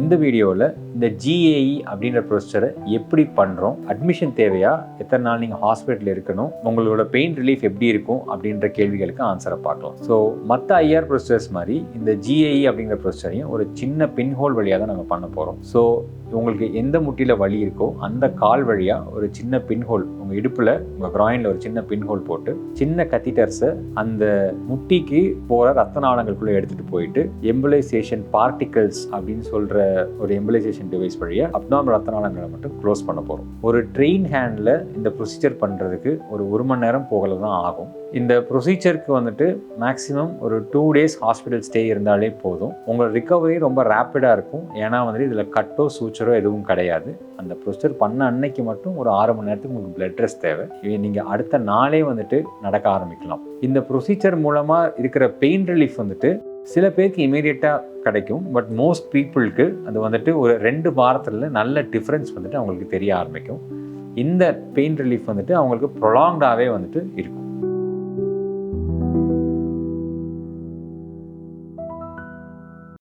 இந்த வீடியோவில் இந்த GAE அப்படின்ற ப்ரொசீஜரை எப்படி பண்ணுறோம், அட்மிஷன் தேவையா, எத்தனை நாள் நீங்கள் ஹாஸ்பிட்டலில் இருக்கணும், உங்களோட பெயின் ரிலீஃப் எப்படி இருக்கும் அப்படின்ற கேள்விகளுக்கு ஆன்சரை பார்க்கலாம். ஸோ மற்ற IR ப்ரொசீஜர்ஸ் மாதிரி இந்த GAE அப்படிங்கிற ப்ரொசீஜரையும் ஒரு சின்ன பின்ஹோல் வழியாக தான் நம்ம பண்ண போகிறோம். ஸோ உங்களுக்கு எந்த முட்டியில் வலி இருக்கோ அந்த கால் வழியாக ஒரு சின்ன பின்ஹோல், உங்கள் இடுப்பில் உங்கள் கிராயினில் ஒரு சின்ன பின்ஹோல் போட்டு சின்ன கத்தீட்டர்ஸை அந்த முட்டிக்கு போகிற ரத்த நாளங்களுக்குள்ளே எடுத்துகிட்டு போயிட்டு எம்புலைசேஷன் பார்ட்டிகல்ஸ் அப்படின்னு சொல்கிற ஒரு எம்புலைசேஷன் டிவைஸ் வழியாக அப்டாமினல் ரத்த நாளங்களை மட்டும் க்ளோஸ் பண்ண போகிறோம். ஒரு ட்ரெயின் ஹேண்டில் இந்த ப்ரொசீஜர் பண்ணுறதுக்கு ஒரு மணி நேரம் போகல தான் ஆகும். இந்த ப்ரொசீஜருக்கு வந்துட்டு மேக்ஸிமம் ஒரு 2 days ஹாஸ்பிட்டல் ஸ்டே இருந்தாலே போதும். உங்களோட ரிகவரி ரொம்ப ரேப்பிடாக இருக்கும். ஏன்னா வந்துட்டு இதில் கட்டோ சூச்சரோ எதுவும் கிடையாது. அந்த ப்ரொசீஜர் பண்ண அன்னைக்கு மட்டும் ஒரு 6 மணி நேரத்துக்கு உங்களுக்கு பிளட் ரெஸ்ட் தேவை. நீங்கள் அடுத்த நாளே வந்துட்டு நடக்க ஆரம்பிக்கலாம். இந்த ப்ரொசீஜர் மூலமாக இருக்கிற பெயின் ரிலீஃப் வந்துட்டு சில பேருக்கு இமீடியட்டாக கிடைக்கும். பட் மோஸ்ட் பீப்புளுக்கு அது வந்துட்டு ஒரு 2 வாரத்தில் நல்ல டிஃப்ரென்ஸ் வந்துட்டு அவங்களுக்கு தெரிய ஆரம்பிக்கும். இந்த பெயின் ரிலீஃப் வந்துட்டு அவங்களுக்கு ப்ரொலாங்டாகவே வந்துட்டு இருக்கும்.